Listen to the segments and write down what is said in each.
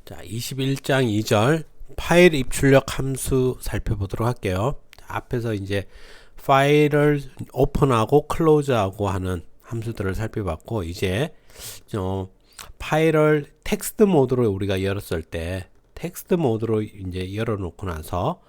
자, 21장 2절 파일 입출력 함수 살펴보도록 할게요. 자, 앞에서 이제 파일을 오픈하고 클로즈하고 하는 함수들을 살펴봤고, 이제 파일을 텍스트 모드로 우리가 열었을 때 텍스트 모드로 이제 열어놓고 나서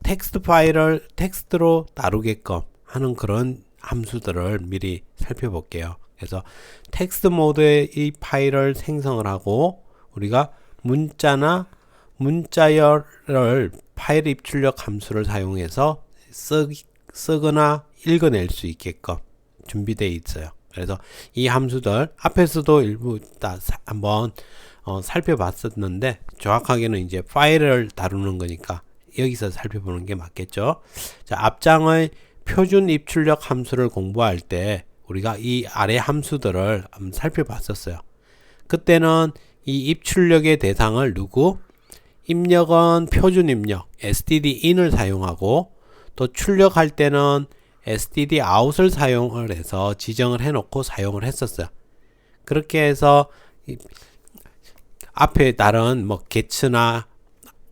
텍스트 파일을 텍스트로 다루게끔 하는 그런 함수들을 미리 살펴볼게요. 그래서 텍스트 모드의 이 파일을 생성을 하고 우리가 문자나 문자열을 파일 입출력 함수를 사용해서 쓰거나 읽어낼 수 있게끔 준비되어 있어요. 그래서 이 함수들 앞에서도 일부 다 한번 살펴봤었는데, 정확하게는 이제 파일을 다루는 거니까 여기서 살펴보는 게 맞겠죠. 자, 앞장의 표준 입출력 함수를 공부할 때 우리가 이 아래 함수들을 한번 살펴봤었어요. 그때는 이 입출력의 대상을 입력은 표준 입력 stdin을 사용하고, 또 출력할 때는 stdout을 사용을 해서 지정을 해놓고 사용을 했었어요. 그렇게 해서 앞에 다른 get나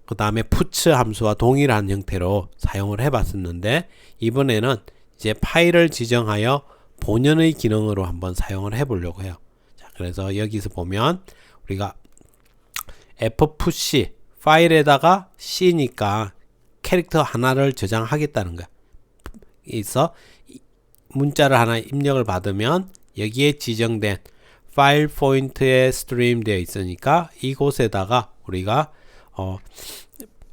그 다음에 puts 함수와 동일한 형태로 사용을 해봤었는데, 이번에는 이제 파일을 지정하여 본연의 기능으로 한번 사용을 해보려고 해요. 자, 그래서 여기서 보면 우리가 fpush 파일에다가 c니까 캐릭터 하나를 저장하겠다는 거야. 그래서 문자를 하나 입력을 받으면 여기에 지정된 파일 포인트에 스트림 되어 있으니까 이곳에다가 우리가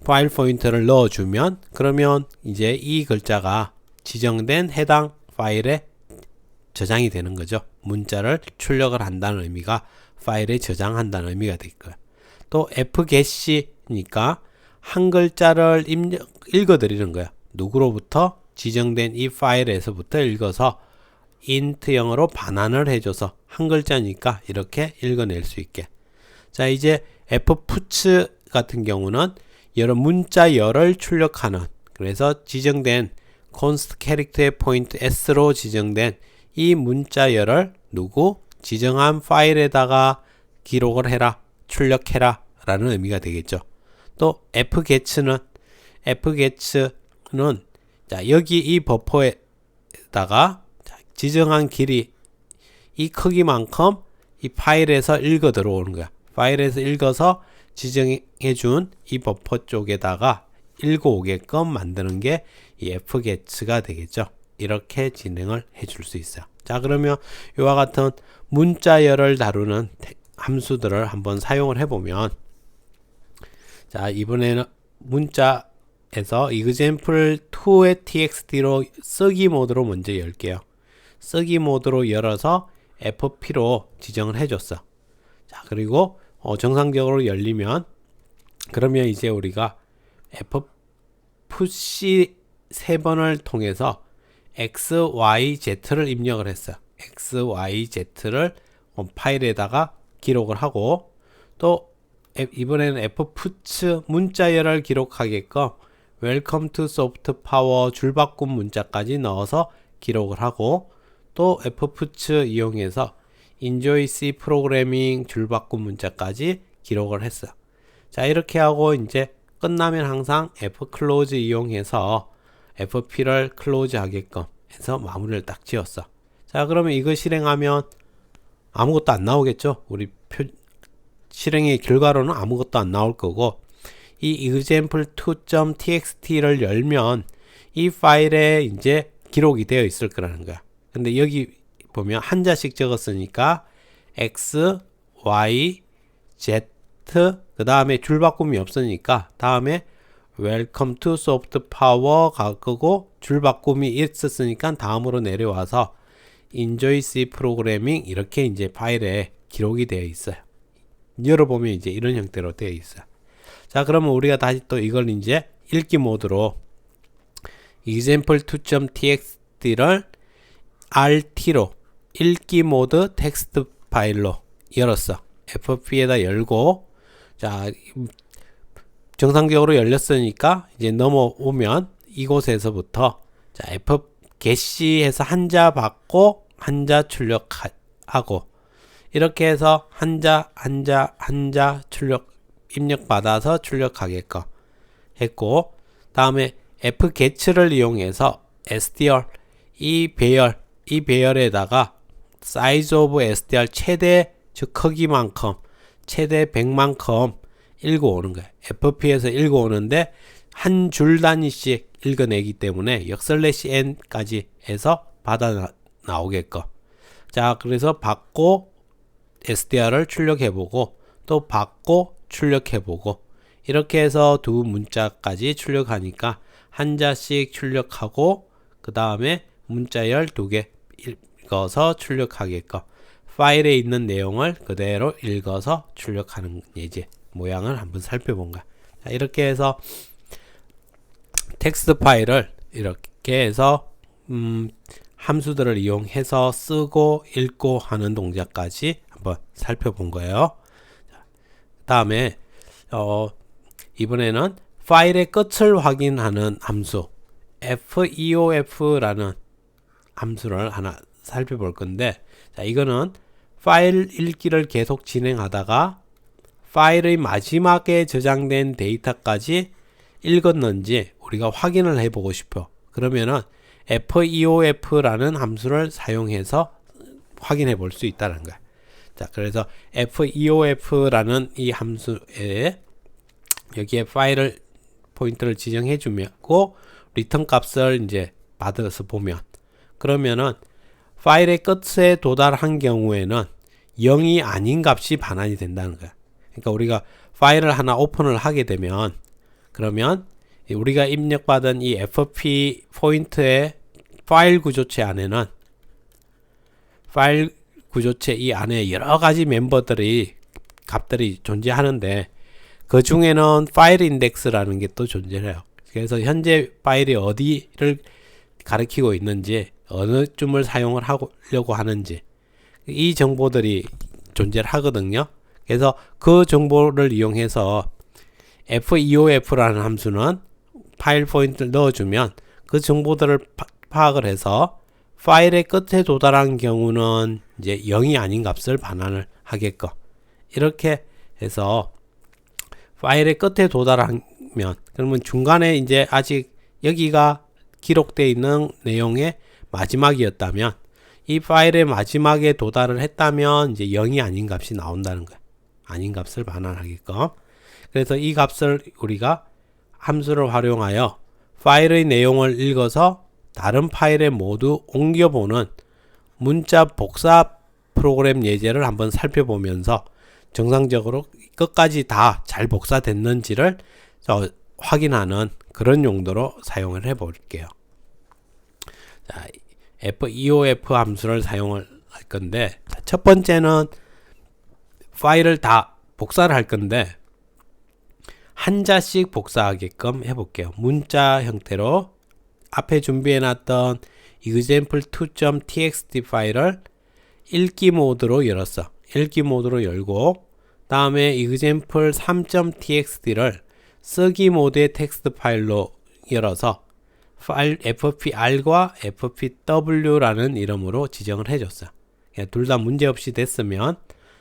파일 포인트를 넣어주면, 그러면 이제 이 글자가 지정된 해당 파일에 저장이 되는 거죠. 문자를 출력을 한다는 의미가 파일에 저장한다는 의미가 될 거예요. 또 fget니까 한 글자를 읽어드리는 거야. 누구로부터? 지정된 이 파일에서부터 읽어서 int형으로 반환을 해줘서 한 글자니까 이렇게 읽어낼 수 있게. 자, 이제 fputs 같은 경우는 여러 문자열을 출력하는, 그래서 지정된 const 캐릭터의 포인트 s로 지정된 이 문자열을 지정한 파일에다가 기록을 해라, 출력해라 라는 의미가 되겠죠. 또 fgets는 자, 여기 이 버퍼에다가 지정한 길이 이 크기만큼 이 파일에서 읽어 들어오는 거야. 파일에서 읽어서 지정해준 이 버퍼 쪽에다가 읽어오게끔 만드는 게 이 fgets가 되겠죠. 이렇게 진행을 해줄 수 있어요. 자, 그러면 이와 같은 문자열을 다루는 함수들을 한번 사용을 해보면, 자, 이번에는 문자에서 example2의 txt로 쓰기 모드로 먼저 열게요. 쓰기 모드로 열어서 fp로 지정을 해줬어. 자, 그리고 정상적으로 열리면, 그러면 이제 우리가 fpush 3번을 통해서 xyz를 입력을 했어요. xyz를 파일에다가 기록을 하고, 또 이번에는 fputs 문자열을 기록하게끔 welcome to soft power 줄바꿈 문자까지 넣어서 기록을 하고, 또 fputs 이용해서 enjoy C 프로그래밍 줄바꿈 문자까지 기록을 했어요. 자, 이렇게 하고 이제 끝나면 항상 fclose 이용해서 fp를 클로즈 하게끔 해서 마무리를 딱 지었어. 자, 그러면 이거 실행하면 아무것도 안 나오겠죠. 우리 실행의 결과로는 아무것도 안 나올 거고, 이 example2.txt를 열면 이 파일에 이제 기록이 되어 있을 거라는 거야. 근데 여기 보면 한자씩 적었으니까 x, y, z, 그 다음에 줄바꿈이 없으니까 다음에 welcome to soft power 갈 거고, 줄바꿈이 있었으니까 다음으로 내려와서 enjoy C 프로그래밍 이렇게 이제 파일에 기록이 되어 있어요. 열어보면 이제 이런 형태로 되어 있어요. 자, 그러면 우리가 다시 또 이걸 이제 읽기 모드로 example2.txt를 rt로 읽기 모드 텍스트 파일로 열었어. fp에다 열고, 자, 정상적으로 열렸으니까 이제 넘어오면 이곳에서부터 자, fgetC 해서 한자 받고 한자 출력하고, 이렇게 해서 한자 입력 받아서 출력하게끔 했고, 다음에 fget를 이용해서 str 이 배열에다가 size of str 최대, 즉 크기만큼 최대 100만큼 읽어오는 거예요. fp에서 읽어오는데 한 줄 단위씩 읽어내기 때문에 n 까지 해서 받아 나오게끔. 자, 그래서 받고 SDR을 출력해보고 또 받고 출력해보고 이렇게 해서 두 문자까지 출력하니까 한자씩 출력하고 그 다음에 문자 12개 읽어서 출력하게끔 파일에 있는 내용을 그대로 읽어서 출력하는 예제 모양을 한번 살펴본 거야. 자, 이렇게 해서 텍스트 파일을 이렇게 해서 함수들을 이용해서 쓰고 읽고 하는 동작까지 한번 살펴본 거예요. 다음에 이번에는 파일의 끝을 확인하는 함수 feof라는 함수를 하나 살펴볼 건데, 자, 이거는 파일 읽기를 계속 진행하다가 파일의 마지막에 저장된 데이터까지 읽었는지 우리가 확인을 해보고 싶어. 그러면은 feof라는 함수를 사용해서 확인해 볼 수 있다는 거야. 자, 그래서 feof라는 이 함수에 여기에 파일을 포인트를 지정해 주고 리턴 값을 이제 받아서 보면, 그러면은 파일의 끝에 도달한 경우에는 0이 아닌 값이 반환이 된다는 거야. 그러니까 우리가 파일을 하나 오픈을 하게 되면, 그러면 우리가 입력받은 이 fp 포인트의 파일 구조체 안에는 파일 구조체 이 안에 여러 가지 값들이 존재하는데 그 중에는 파일 인덱스라는 게 또 존재해요. 그래서 현재 파일이 어디를 가리키고 있는지, 어느 쯤을 사용을 하려고 하는지 이 정보들이 존재를 하거든요. 그래서 그 정보를 이용해서 feof라는 함수는 파일 포인트를 넣어주면 그 정보들을 파악을 해서 파일의 끝에 도달한 경우는 이제 0이 아닌 값을 반환을 하게끔, 이렇게 해서 파일의 끝에 도달하면, 그러면 중간에 이제 아직 여기가 기록되어 있는 내용의 마지막이었다면 이 파일의 마지막에 도달을 했다면 이제 0이 아닌 값이 나온다는 거야. 아닌 값을 반환하게끔. 그래서 이 값을 우리가 함수를 활용하여 파일의 내용을 읽어서 다른 파일에 모두 옮겨보는 문자 복사 프로그램 예제를 한번 살펴보면서 정상적으로 끝까지 다 잘 복사됐는지를 확인하는 그런 용도로 사용을 해 볼게요. 자, feof 함수를 사용을 할 건데, 첫 번째는 파일을 다 복사를 할 건데 한자씩 복사하게끔 해볼게요. 문자 형태로 앞에 준비해 놨던 example2.txt 파일을 읽기 모드로 열었어. 읽기 모드로 열고, 다음에 example3.txt를 쓰기 모드의 텍스트 파일로 열어서 파일 fpr과 fpw라는 이름으로 지정을 해줬어. 둘 다 문제없이 됐으면,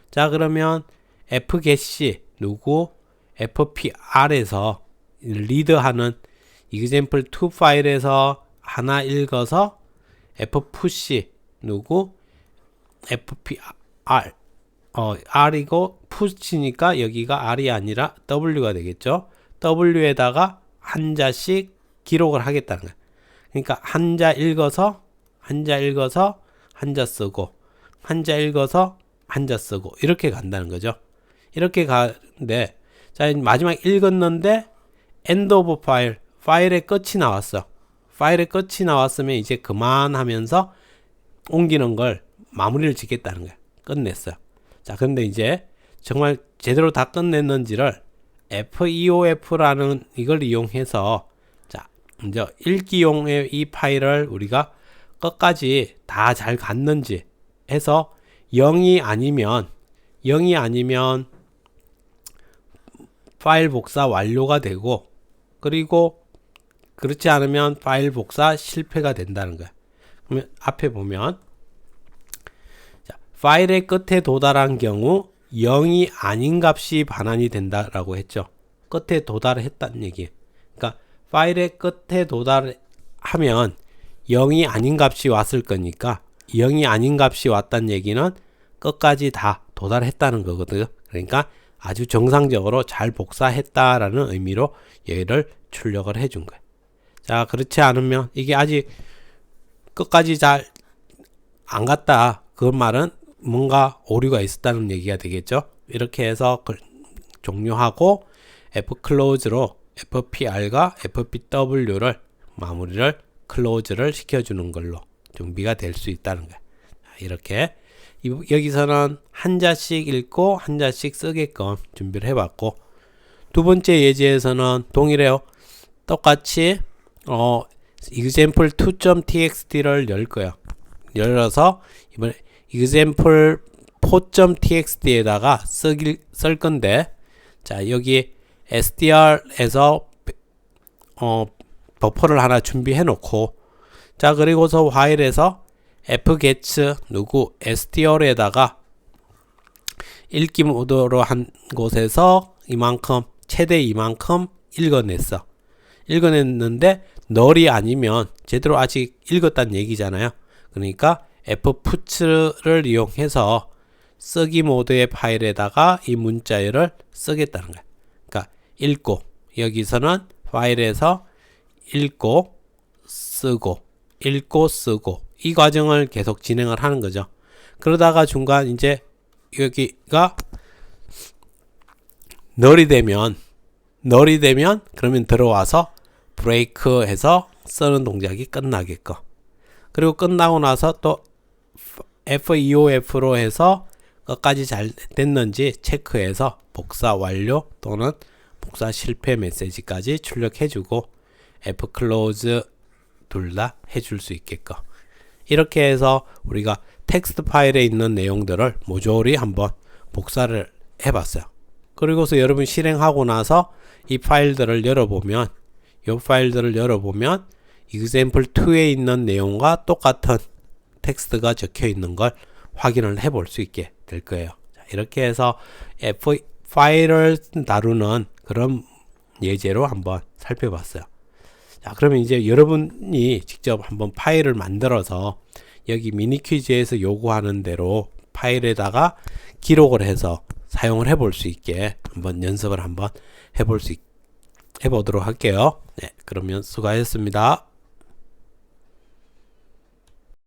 자, 그러면 fget 누구 fpr에서 리드하는 example2 파일에서 하나 읽어서 fpush 누구 fpr r이고 push니까 여기가 r이 아니라 w가 되겠죠. w에다가 한자씩 기록을 하겠다는 거야. 그러니까 한자 읽어서 한자 쓰고, 한자 읽어서 한자 쓰고, 이렇게 간다는 거죠. 이렇게 가는데, 자, 마지막 읽었는데 end of file, 파일의 끝이 나왔어. 파일의 끝이 나왔으면 이제 그만하면서 옮기는 걸 마무리를 짓겠다는 거야. 끝냈어요. 자, 근데 이제 정말 제대로 다 끝냈는지를 feof라는 이걸 이용해서, 자, 먼저 읽기용의 이 파일을 우리가 끝까지 다 잘 갔는지 해서 0이 아니면 파일 복사 완료가 되고, 그리고 그렇지 않으면 파일 복사 실패가 된다는 거야. 그러면 앞에 보면, 자, 파일의 끝에 도달한 경우 0이 아닌 값이 반환이 된다라고 했죠. 끝에 도달했다는 얘기. 그러니까 파일의 끝에 도달하면 0이 아닌 값이 왔을 거니까 0이 아닌 값이 왔다는 얘기는 끝까지 다 도달했다는 거거든요. 그러니까 아주 정상적으로 잘 복사했다라는 의미로 얘를 출력을 해준 거예요. 자, 그렇지 않으면 이게 아직 끝까지 잘 안 갔다. 그 말은 뭔가 오류가 있었다는 얘기가 되겠죠. 이렇게 해서 종료하고 fclose로 fpr과 fpw를 마무리를 클로즈를 시켜주는 걸로 준비가 될 수 있다는 거예요. 이렇게 여기서는 한자씩 읽고 한자씩 쓰게끔 준비를 해봤고, 두 번째 예제에서는 동일해요. 똑같이 example2.txt를 열 거예요. 열어서 이번에 example4.txt에다가 쓸 건데, 자, 여기 str에서 버퍼를 하나 준비해 놓고, 자, 그리고서 while에서 fgets 누구 str에다가 읽기 모드로 한 곳에서 이만큼 최대 이만큼 읽어냈는데 null이 아니면 제대로 아직 읽었다는 얘기잖아요. 그러니까 fputs를 이용해서 쓰기 모드의 파일에다가 이 문자열을 쓰겠다는 거예요. 그러니까 읽고, 여기서는 파일에서 읽고 쓰고 이 과정을 계속 진행을 하는 거죠. 그러다가 중간 이제 여기가 null이 되면 그러면 들어와서 브레이크 해서 쓰는 동작이 끝나게끔, 그리고 끝나고 나서 또 FEOF로 해서 끝까지 잘 됐는지 체크해서 복사 완료 또는 복사 실패 메시지까지 출력해주고 fclose 둘 다 해줄 수 있게끔, 이렇게 해서 우리가 텍스트 파일에 있는 내용들을 모조리 한번 복사를 해봤어요. 그리고서 여러분 실행하고 나서 이 파일들을 열어보면 example2에 있는 내용과 똑같은 텍스트가 적혀 있는 걸 확인을 해볼 수 있게 될 거예요. 자, 이렇게 해서 파일을 다루는 그런 예제로 한번 살펴봤어요. 자, 그러면 이제 여러분이 직접 한번 파일을 만들어서 여기 미니 퀴즈에서 요구하는 대로 파일에다가 기록을 해서 사용을 해볼 수 있게 한번 연습을 한번 해보도록 할게요. 네, 그러면 수고하셨습니다.